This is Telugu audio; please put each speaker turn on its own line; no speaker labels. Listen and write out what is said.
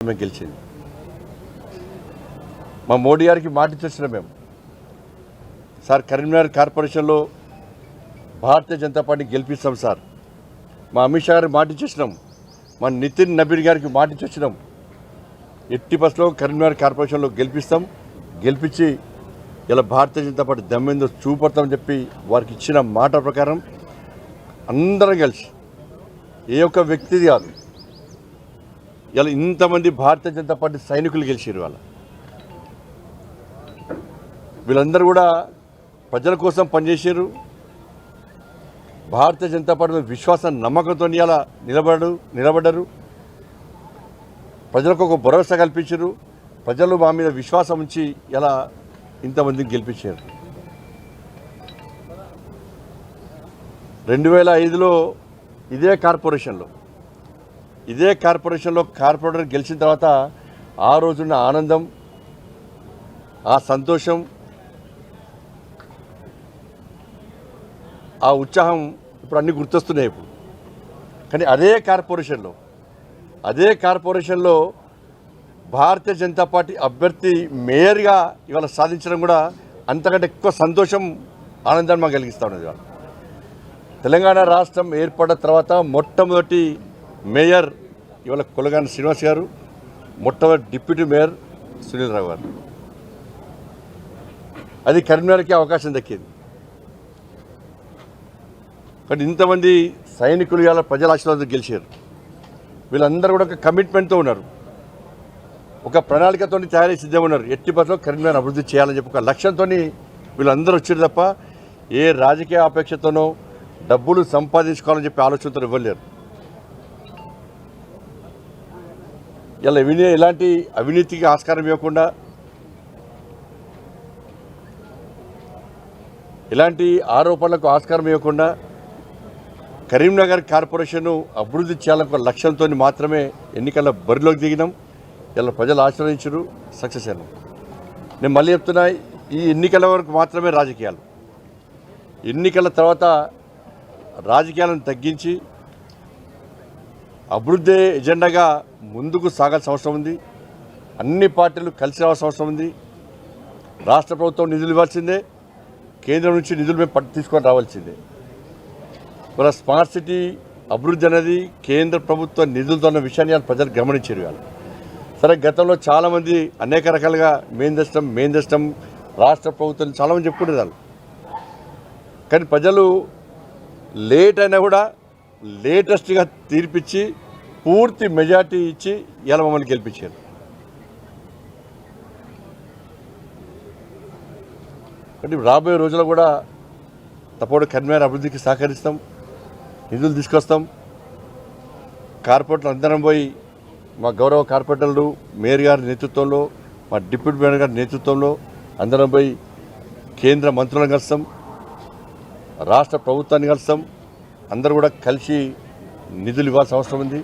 గెలిచింది. మా మోడీ గారికి మాట ఇచ్చేసినాం మేము. సార్ కరీంనగర్ కార్పొరేషన్లో భారతీయ జనతా పార్టీ గెలిపిస్తాం సార్. మా అమిత్ షా గారికి మాట ఇచ్చేసినాం. మా నితిన్ నబీన్ గారికి మాట ఇచ్చేసినాం. ఎట్టి బస్సులో కరీంనగర్ కార్పొరేషన్లో గెలిపిస్తాం. గెలిపించి ఇలా భారతీయ జనతా పార్టీ దమ్మెందో చూపడతామని చెప్పి వారికి ఇచ్చిన మాట ప్రకారం అందరం కలిసి ఏ ఒక్క వ్యక్తిది కాదు, ఇలా ఇంతమంది భారతీయ జనతా పార్టీ సైనికులు గెలిచారు. వీళ్ళందరూ కూడా ప్రజల కోసం పనిచేసారు. భారతీయ జనతా పార్టీ మీద విశ్వాసం నమ్మకంతో ఇలా నిలబడ్డారు. ప్రజలకు ఒక భరోసా కల్పించారు. ప్రజలు మా మీద విశ్వాసం ఉంచి ఇలా ఇంతమందిని గెలిపించారు. 2005లో ఇదే కార్పొరేషన్లో కార్పొరేటర్ గెలిచిన తర్వాత ఆ రోజున్న ఆనందం, ఆ సంతోషం, ఆ ఉత్సాహం ఇప్పుడు అన్నీ గుర్తొస్తున్నాయి ఇప్పుడు. కానీ అదే కార్పొరేషన్లో భారతీయ జనతా పార్టీ అభ్యర్థి మేయర్గా ఇవాళ సాధించడం కూడా అంతకంటే ఎక్కువ సంతోషం, ఆనందాన్ని మాకు కలిగిస్తూ ఉన్నది. ఇవాళ తెలంగాణ రాష్ట్రం ఏర్పడిన తర్వాత మొట్టమొదటి మేయర్ ఇవాళ కొలగాని శ్రీనివాస్ గారు, మొట్టమొదటి డిప్యూటీ మేయర్ సునీల్ రావు గారు. అది కరీంనగర్కి అవకాశం దక్కింది. కానీ ఇంతమంది సైనికులు ఇవాళ ప్రజల ఆశీర్వాదం గెలిచారు. వీళ్ళందరూ కూడా ఒక కమిట్మెంట్తో ఉన్నారు, ఒక ప్రణాళికతో తయారీ సిద్ధంగా ఉన్నారు. ఎట్టి బస్సులో కరీంనగర్ అభివృద్ధి చేయాలని చెప్పి ఒక లక్ష్యంతో వీళ్ళందరూ వచ్చారు తప్ప ఏ రాజకీయ అపేక్షతోనో డబ్బులు సంపాదించుకోవాలని చెప్పి ఆలోచనతో ఇవ్వలేరు. ఇలా ఎలాంటి అవినీతికి ఆస్కారం ఇవ్వకుండా, ఎలాంటి ఆరోపణలకు ఆస్కారం ఇవ్వకుండా కరీంనగర్ కార్పొరేషన్ను అభివృద్ధి చేయాలనే లక్ష్యంతో మాత్రమే ఎన్నికల బరిలోకి దిగినాం. ఇలా ప్రజలు ఆశీర్వదించారు, సక్సెస్ అయినాం. నేను మళ్ళీ చెప్తున్నా, ఈ ఎన్నికల వరకు మాత్రమే రాజకీయాలు. ఎన్నికల తర్వాత రాజకీయాలను తగ్గించి అభివృద్ధి ఎజెండాగా ముందుకు సాగాల్సిన అవసరం ఉంది. అన్ని పార్టీలు కలిసి రావాల్సిన అవసరం ఉంది. రాష్ట్ర ప్రభుత్వం నిధులు ఇవ్వాల్సిందే, కేంద్రం నుంచి నిధులు మేము తీసుకొని రావాల్సిందే. మన స్మార్ట్ సిటీ అభివృద్ధి అనేది కేంద్ర ప్రభుత్వ నిధులతో ఉన్న విషయాన్ని ప్రజలు గమనించారు. వాళ్ళు సరే, గతంలో చాలామంది అనేక రకాలుగా మేం తెస్తాం రాష్ట్ర ప్రభుత్వం చాలామంది చెప్పుకునేదాళ్ళు. కానీ ప్రజలు లేట్ అయినా కూడా లేటెస్ట్గా తీర్పిచ్చి పూర్తి మెజార్టీ ఇచ్చి ఇలా మమ్మల్ని గెలిపించారు. కాబట్టి రాబోయే రోజుల్లో కూడా తప్పకుండా కరీంనగర్ అభివృద్ధికి సహకరిస్తాం, నిధులు తీసుకొస్తాం. కార్పొరేటర్లు అందరం పోయి, మా గౌరవ కార్పొరేటర్లు మేయర్ గారి నేతృత్వంలో, మా డిప్యూటీ మేయర్ గారి నేతృత్వంలో అందరం పోయి కేంద్ర మంత్రులను కలుస్తాం, రాష్ట్ర ప్రభుత్వాన్ని కలుస్తాం. అందరూ కూడా కలిసి నిధులు ఇవ్వాల్సిన అవసరం ఉంది.